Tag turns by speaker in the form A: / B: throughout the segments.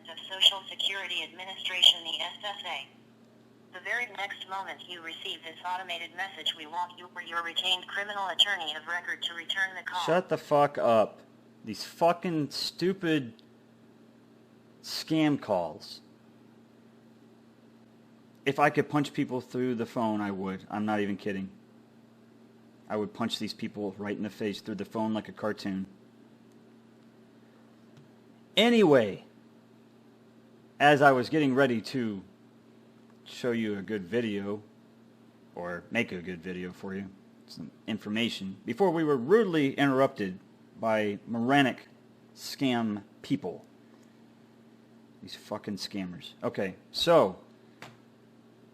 A: Department of Social Security Administration, the SSA. The very next moment you receive this automated message, we want you or your retained criminal attorney of record to return the call.
B: Shut the fuck up. These fucking stupid scam calls. If I could punch people through the phone, I would. I'm not even kidding. I would punch these people right in the face through the phone like a cartoon. Anyway, as I was getting ready to show you a good video, or make a good video for you, some information, before we were rudely interrupted by moronic scam people. These fucking scammers. Okay, so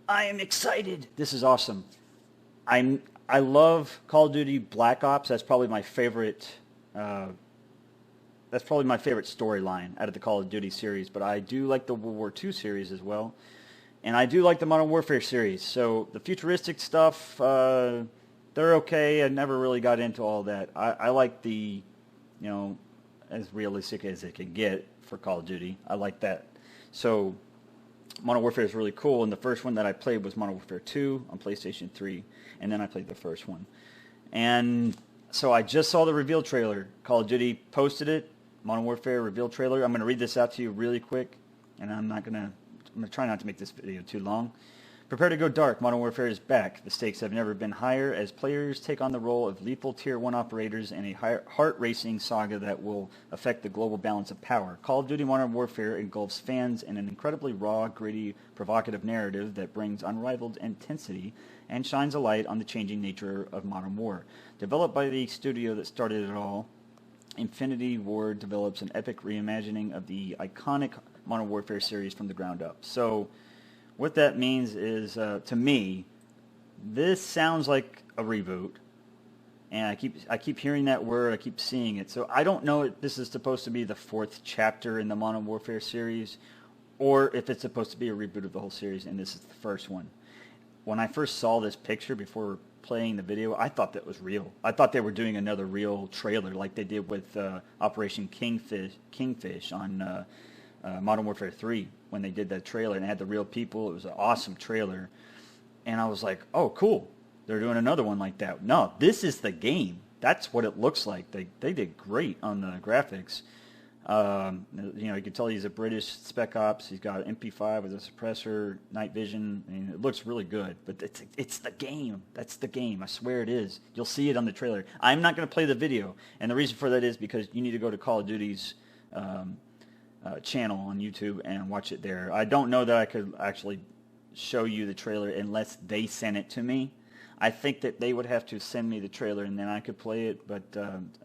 B: I am excited. This is awesome. I love Call of Duty Black Ops. That's probably my favorite. That's probably my favorite storyline out of the Call of Duty series. But I do like the World War II series as well, and I do like the Modern Warfare series. So the futuristic stuff, they're okay. I never really got into all that. I like the, you know, as realistic as it can get for Call of Duty. I like that. So Modern Warfare is really cool, and the first one that I played was Modern Warfare 2 on PlayStation 3, and then I played the first one. And so I just saw the reveal trailer. Call of Duty posted it, Modern Warfare reveal trailer. I'm going to read this out to you really quick, and I'm going to try not to make this video too long. Prepare to go dark. Modern Warfare is back. The stakes have never been higher as players take on the role of lethal Tier 1 operators in a heart-racing saga that will affect the global balance of power. Call of Duty Modern Warfare engulfs fans in an incredibly raw, gritty, provocative narrative that brings unrivaled intensity and shines a light on the changing nature of modern war. Developed by the studio that started it all, Infinity Ward develops an epic reimagining of the iconic Modern Warfare series from the ground up. So what that means is, to me, this sounds like a reboot, and I keep hearing that word, I keep seeing it. So I don't know if this is supposed to be the fourth chapter in the Modern Warfare series, or if it's supposed to be a reboot of the whole series, and this is the first one. When I first saw this picture before playing the video, I thought that was real. I thought they were doing another real trailer like they did with Operation Kingfish on Modern Warfare 3 when they did that trailer and had the real people. It was an awesome trailer. And I was like, oh, cool. They're doing another one like that. No, this is the game. That's what it looks like. They did great on the graphics. You know, you can tell he's a British Spec Ops. He's got an MP5 with a suppressor, night vision, and it looks really good. But it's the game. That's the game. I swear it is. You'll see it on the trailer. I'm not going to play the video, and the reason for that is because you need to go to Call of Duty's channel on YouTube and watch it there. I don't know that I could actually show you the trailer unless they sent it to me. I think that they would have to send me the trailer and then I could play it, but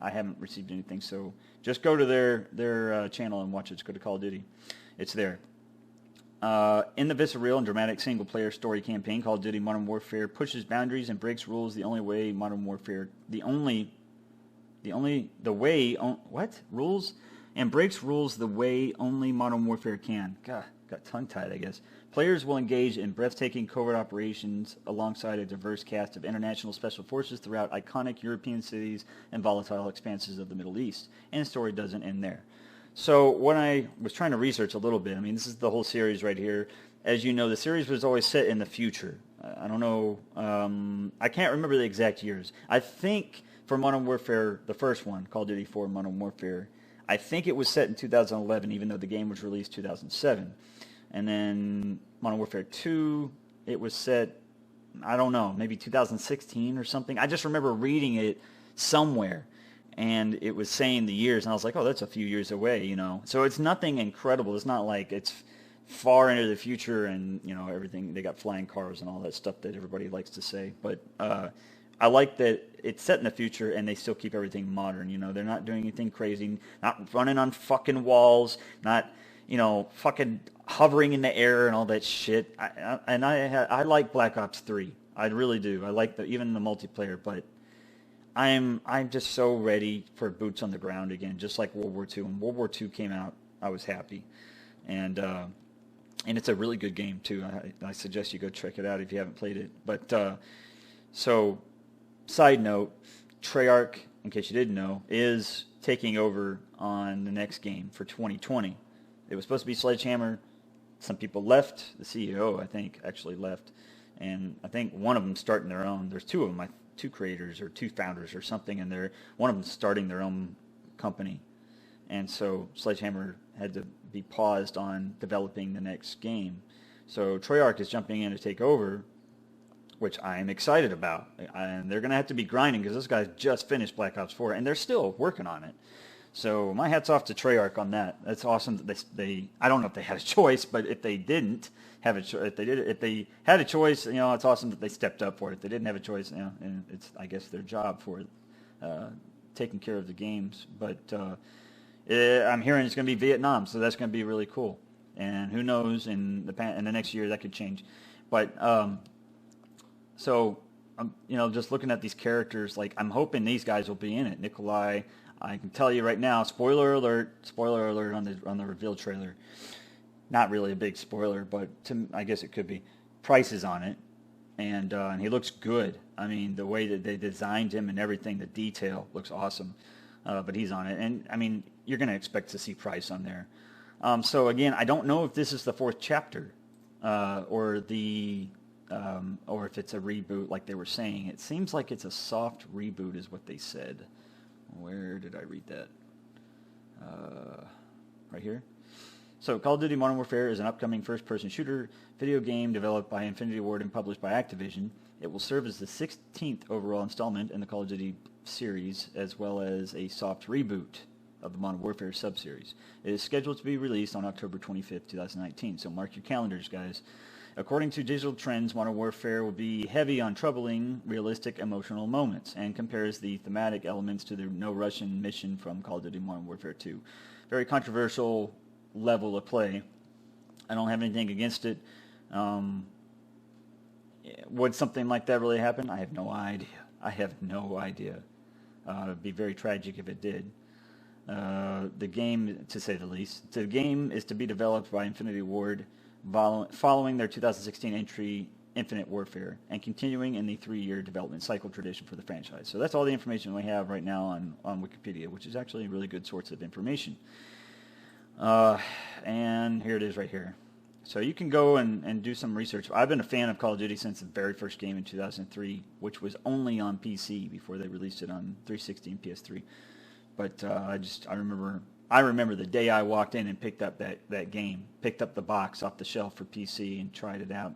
B: I haven't received anything. So just go to their channel and watch it. Just go to Call of Duty. It's there. In the visceral and dramatic single-player story campaign, Call of Duty Modern Warfare pushes boundaries and breaks rules the only way Modern Warfare rules and breaks rules the way only Modern Warfare can. God, got tongue-tied, I guess. Players will engage in breathtaking covert operations alongside a diverse cast of international special forces throughout iconic European cities and volatile expanses of the Middle East. And the story doesn't end there. So when I was trying to research a little bit, I mean, this is the whole series right here. As you know, the series was always set in the future. I don't know, I can't remember the exact years. I think for Modern Warfare, the first one, Call of Duty 4 Modern Warfare, I think it was set in 2011, even though the game was released 2007. And then Modern Warfare 2, it was set, I don't know, maybe 2016 or something. I just remember reading it somewhere, and it was saying the years, and I was like, oh, that's a few years away, you know. So it's nothing incredible. It's not like it's far into the future and, you know, everything. They got flying cars and all that stuff that everybody likes to say. But I like that it's set in the future and they still keep everything modern. You know, they're not doing anything crazy, not running on fucking walls, not, you know, fucking hovering in the air and all that shit. I like Black Ops 3. I really do. I like even the multiplayer, but I'm just so ready for boots on the ground again, just like World War II. When World War II came out, I was happy, and it's a really good game too. I suggest you go check it out if you haven't played it. But so. Side note, Treyarch, in case you didn't know, is taking over on the next game for 2020. It was supposed to be Sledgehammer. Some people left. The CEO, I think, actually left. And I think one of them starting their own. There's two of them, two creators or two founders or something, and one of them starting their own company. And so Sledgehammer had to be paused on developing the next game. So Treyarch is jumping in to take over, which I am excited about. And they're going to have to be grinding because those guys just finished Black Ops 4, and they're still working on it. So my hat's off to Treyarch on that. That's awesome that they I don't know if they had a choice, but if they didn't have a choice, if they had a choice, it's awesome that they stepped up for it. If they didn't have a choice, and it's, I guess, their job for taking care of the games. But I'm hearing it's going to be Vietnam, so that's going to be really cool. And who knows, in the next year that could change. But so just looking at these characters, like I'm hoping these guys will be in it. Nikolai, I can tell you right now, spoiler alert on the reveal trailer. Not really a big spoiler, but I guess it could be. Price is on it, and he looks good. I mean, the way that they designed him and everything, the detail looks awesome. But he's on it, and I mean, you're going to expect to see Price on there. So again, I don't know if this is the fourth chapter, or if it's a reboot like they were saying. It seems like it's a soft reboot is what they said. Where did I read that? Right here. So Call of Duty Modern Warfare is an upcoming first-person shooter video game developed by Infinity Ward and published by Activision. It will serve as the 16th overall installment in the Call of Duty series, as well as a soft reboot of the Modern Warfare sub-series. It is scheduled to be released on October 25th, 2019, so mark your calendars, guys. According to Digital Trends, Modern Warfare will be heavy on troubling, realistic, emotional moments, and compares the thematic elements to the No Russian mission from Call of Duty Modern Warfare 2. Very controversial level of play. I don't have anything against it. Would something like that really happen? I have no idea. It'd be very tragic if it did. The game, to say the least. The game is to be developed by Infinity Ward following their 2016 entry, Infinite Warfare, and continuing in the 3-year development cycle tradition for the franchise. So that's all the information we have right now on Wikipedia, which is actually a really good source of information. And here it is right here. So you can go and do some research. I've been a fan of Call of Duty since the very first game in 2003, which was only on PC before they released it on 360 and PS3. But I remember the day I walked in and picked up that game, picked up the box off the shelf for PC and tried it out.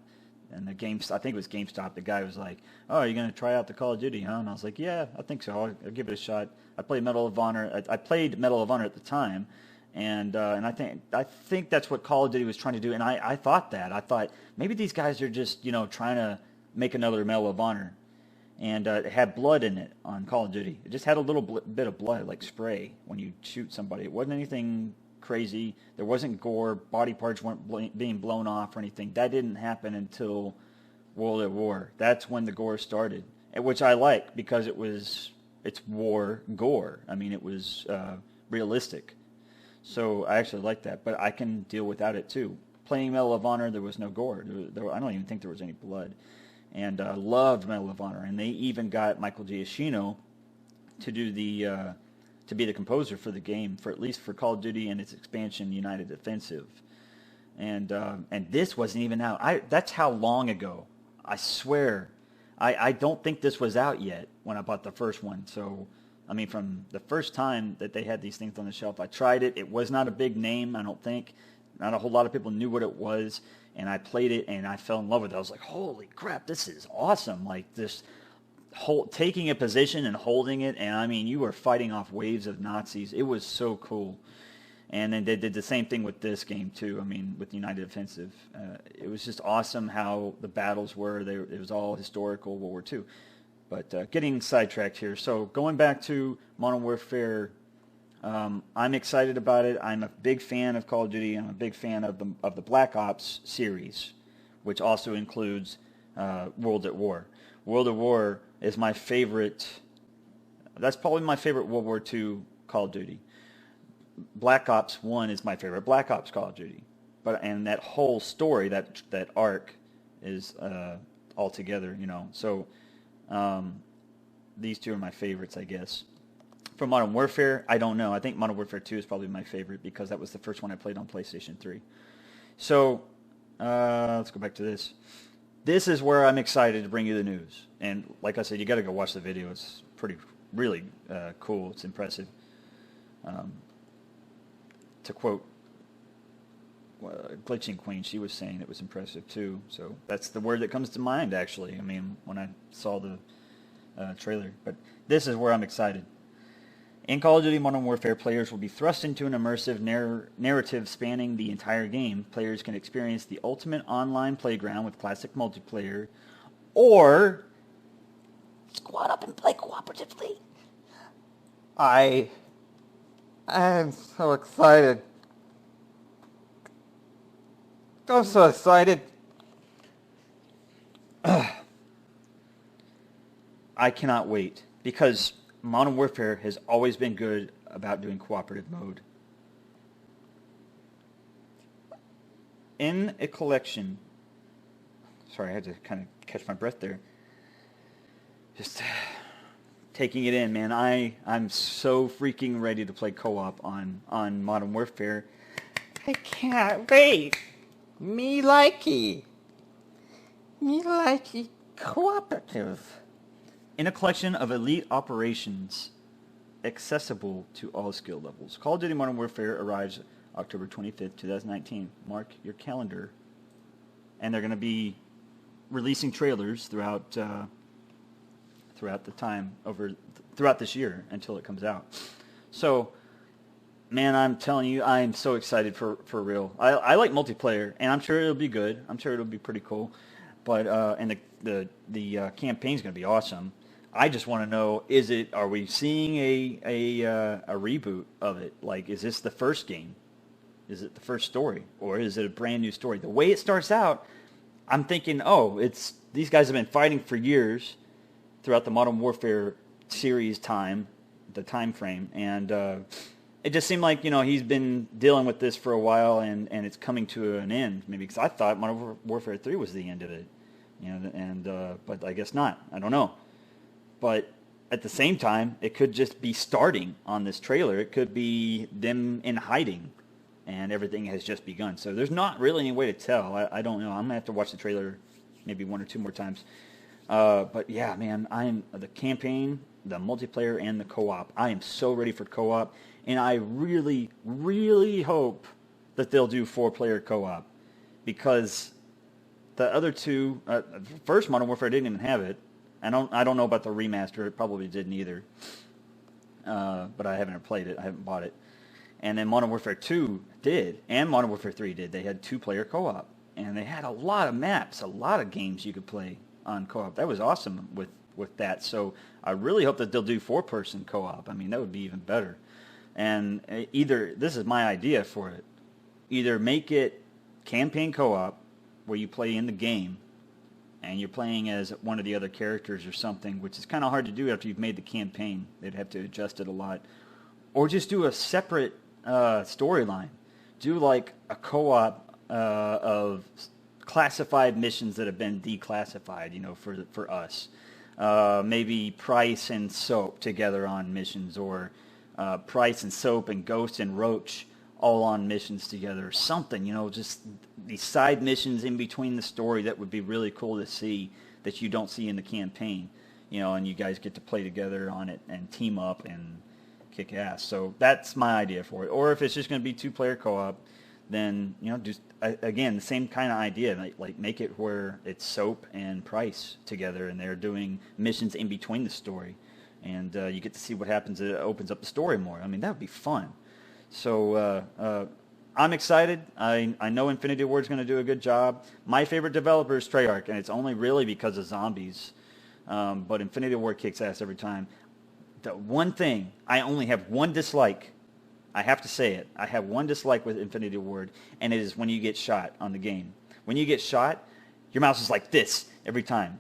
B: And I think it was GameStop, the guy was like, "Oh, are you going to try out the Call of Duty, huh?" And I was like, "Yeah, I think so. I'll give it a shot." I played Medal of Honor. I played Medal of Honor at the time. And I think that's what Call of Duty was trying to do, and I thought that. I thought maybe these guys are just trying to make another Medal of Honor, and it had blood in it on Call of Duty. It just had a little bit of blood, like spray, when you shoot somebody. It wasn't anything crazy. There wasn't gore. Body parts weren't being blown off or anything. That didn't happen until World at War. That's when the gore started, which I like because it's war gore. I mean, it was realistic. So I actually like that, but I can deal without it too. Playing Medal of Honor, there was no gore. I don't even think there was any blood. And I loved Medal of Honor, and they even got Michael Giacchino to do to be the composer for the game, for at least for Call of Duty and its expansion, United Offensive. And this wasn't even out. That's how long ago. I swear, I don't think this was out yet when I bought the first one. So. I mean, from the first time that they had these things on the shelf, I tried it. It was not a big name, I don't think. Not a whole lot of people knew what it was. And I played it, and I fell in love with it. I was like, holy crap, this is awesome. Like, this taking a position and holding it. And, I mean, you were fighting off waves of Nazis. It was so cool. And then they did the same thing with this game, too. I mean, with United Offensive. It was just awesome how the battles were. It was all historical World War II. But getting sidetracked here. So going back to Modern Warfare, I'm excited about it. I'm a big fan of Call of Duty. I'm a big fan of the Black Ops series, which also includes World at War. World at War is my favorite. That's probably my favorite World War II Call of Duty. Black Ops 1 is my favorite Black Ops Call of Duty. And that whole story, that arc, is all together. So. These two are my favorites, I guess. For Modern Warfare, I don't know. I think Modern Warfare 2 is probably my favorite because that was the first one I played on PlayStation 3. So, let's go back to this. This is where I'm excited to bring you the news. And like I said, you got to go watch the video. It's really cool. It's impressive. To quote Glitching Queen, she was saying it was impressive too. So that's the word that comes to mind, actually. I mean, when I saw the trailer. But this is where I'm excited. In Call of Duty Modern Warfare, players will be thrust into an immersive narrative spanning the entire game. Players can experience the ultimate online playground with classic multiplayer, or squad up and play cooperatively.
C: I am so excited. I'm so excited.
B: I cannot wait, because Modern Warfare has always been good about doing cooperative mode. In a collection... Sorry, I had to kind of catch my breath there. Just taking it in, man. I'm so freaking ready to play co-op on Modern Warfare.
C: I can't wait. Me likey cooperative.
B: In a collection of elite operations accessible to all skill levels. Call of Duty Modern Warfare arrives October 25th, 2019. Mark your calendar. And they're going to be releasing trailers throughout the time throughout this year until it comes out. So, man, I'm telling you, I'm so excited for real. I like multiplayer, and I'm sure it'll be good. I'm sure it'll be pretty cool. But and the campaign's going to be awesome. I just want to know, are we seeing a reboot of it? Like, is this the first game? Is it the first story? Or is it a brand new story? The way it starts out, I'm thinking, these guys have been fighting for years throughout the Modern Warfare series the time frame. And it just seemed like, he's been dealing with this for a while and it's coming to an end. Maybe because I thought Modern Warfare 3 was the end of it. But I guess not. I don't know. But at the same time, it could just be starting on this trailer. It could be them in hiding, and everything has just begun. So there's not really any way to tell. I don't know. I'm going to have to watch the trailer maybe one or two more times. But yeah, man, the campaign, the multiplayer, and the co-op. I am so ready for co-op, and I really, really hope that they'll do 4-player co-op, because the other two, first Modern Warfare didn't even have it. I don't know about the remaster. It probably didn't either. But I haven't played it. I haven't bought it. And then Modern Warfare 2 did, and Modern Warfare 3 did. They had 2-player co-op, and they had a lot of maps, a lot of games you could play on co-op. That was awesome with that. So I really hope that they'll do 4-person co-op. I mean, that would be even better. And this is my idea for it. Either make it campaign co-op, where you play in the game, and you're playing as one of the other characters or something, which is kind of hard to do after you've made the campaign. They'd have to adjust it a lot. Or just do a separate storyline. Do like a co-op of classified missions that have been declassified, for us. Maybe Price and Soap together on missions, or Price and Soap and Ghost and Roach all on missions together, or something, just these side missions in between the story that would be really cool to see that you don't see in the campaign, and you guys get to play together on it and team up and kick ass. So that's my idea for it. Or if it's just going to be 2-player co-op, then, just, again, the same kind of idea, like make it where it's Soap and Price together and they're doing missions in between the story. And you get to see what happens. It opens up the story more. I mean, that would be fun. So I'm excited. I know Infinity Ward's going to do a good job. My favorite developer is Treyarch, and it's only really because of zombies. But Infinity Ward kicks ass every time. The one thing, I only have one dislike. I have to say it. I have one dislike with Infinity Ward, and it is when you get shot on the game. When you get shot, your mouse is like this every time.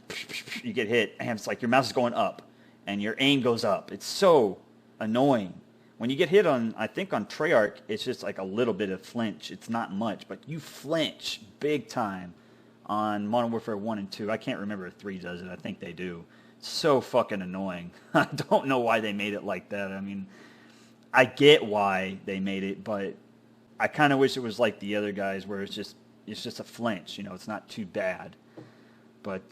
B: You get hit, and it's like your mouse is going up, and your aim goes up. It's so annoying. When you get hit I think on Treyarch, it's just like a little bit of flinch. It's not much, but you flinch big time on Modern Warfare 1 and 2. I can't remember if 3 does it. I think they do. so fucking annoying. I don't know why they made it like that. I mean, I get why they made it, but I kind of wish it was like the other guys where it's just a flinch. You know, it's not too bad. But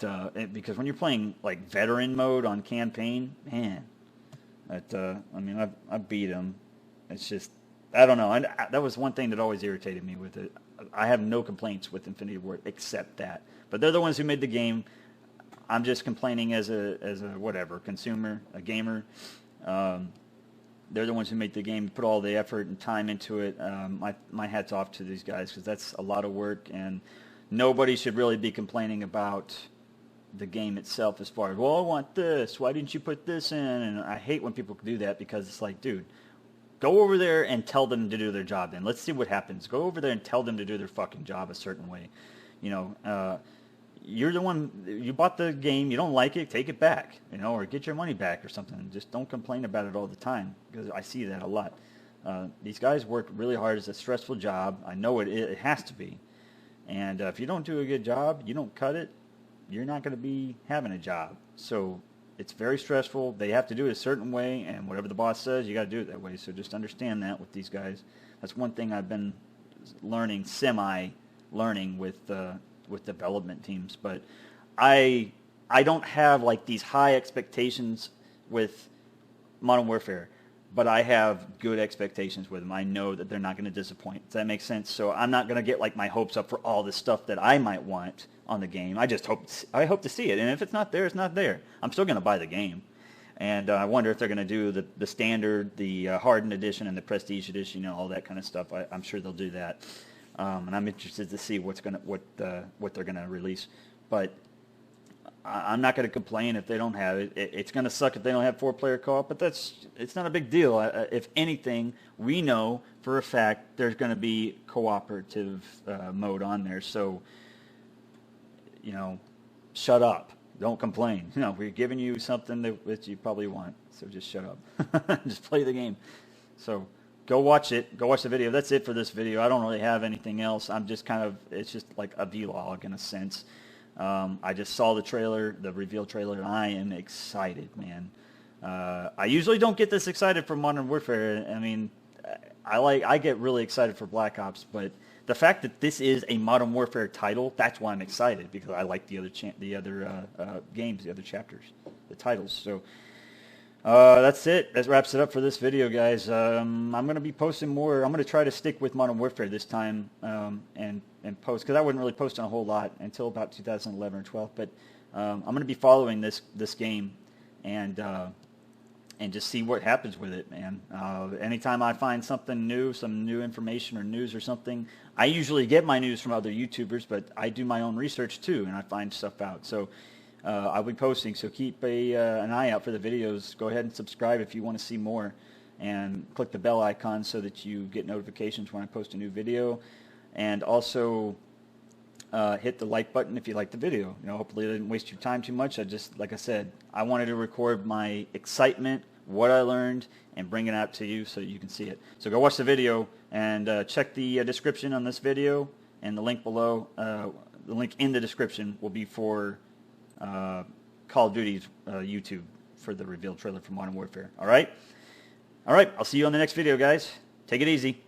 B: because when you're playing like veteran mode on campaign, man, I mean, I beat them. It's just, I don't know. That was one thing that always irritated me with it. I have no complaints with Infinity Ward except that. But they're the ones who made the game. I'm just complaining as a whatever consumer, a gamer. They're the ones who make the game, put all the effort and time into it. My hat's off to these guys because that's a lot of work, and nobody should really be complaining about the game itself as far as, well, I want this. Why didn't you put this in? And I hate when people do that because it's like, dude, go over there and tell them to do their job then. Let's see what happens. Go over there and tell them to do their fucking job a certain way. You know, you're the one, you bought the game, you don't like it, take it back, you know, or get your money back or something. Just don't complain about it all the time because I see that a lot. These guys work really hard. It's a stressful job. I know it has to be. And if you don't do a good job, you don't cut it, you're not going to be having a job. So it's very stressful. They have to do it a certain way, and whatever the boss says, you got to do it that way. So just understand that with these guys. That's one thing I've been learning, semi-learning with development teams. But I don't have like these high expectations with Modern Warfare, but I have good expectations with them. I know that they're not going to disappoint. Does that make sense? So I'm not going to get like my hopes up for all the stuff that I might want on the game. I hope to see it, and if it's not there, it's not there. I'm still going to buy the game, and I wonder if they're going to do the standard, the hardened edition, and the prestige edition, you know, all that kind of stuff. I'm sure they'll do that, and I'm interested to see what they're going to release. But I'm not going to complain if they don't have it. It's going to suck if they don't have 4-player co-op, but it's not a big deal. If anything, we know for a fact there's going to be cooperative mode on there. So, you know, shut up. Don't complain. You know, we're giving you something that you probably want, so just shut up. Just play the game. So go watch it. Go watch the video. That's it for this video. I don't really have anything else. I'm just it's just like a vlog in a sense. I just saw the trailer, the reveal trailer, and I am excited, man. I usually don't get this excited for Modern Warfare. I mean, I get really excited for Black Ops, but the fact that this is a Modern Warfare title, that's why I'm excited, because I like the other games, the other chapters, the titles. So that's it. That wraps it up for this video, guys. I'm going to be posting more. I'm going to try to stick with Modern Warfare this time and post, because I wouldn't really post on a whole lot until about 2011 or 12. But I'm going to be following this game and just see what happens with it, man. Anytime I find something new, some new information or news or something, I usually get my news from other YouTubers, but I do my own research too, and I find stuff out. So I'll be posting, so keep an eye out for the videos. Go ahead and subscribe if you want to see more, and click the bell icon so that you get notifications when I post a new video. And also hit the like button if you like the video. You know, hopefully I didn't waste your time too much. Like I said, I wanted to record my excitement, what I learned, and bring it out to you so you can see it. So go watch the video and check the description on this video, and the link below. The link in the description will be for Call of Duty's YouTube for the reveal trailer for Modern Warfare. All right? All right, I'll see you on the next video, guys. Take it easy.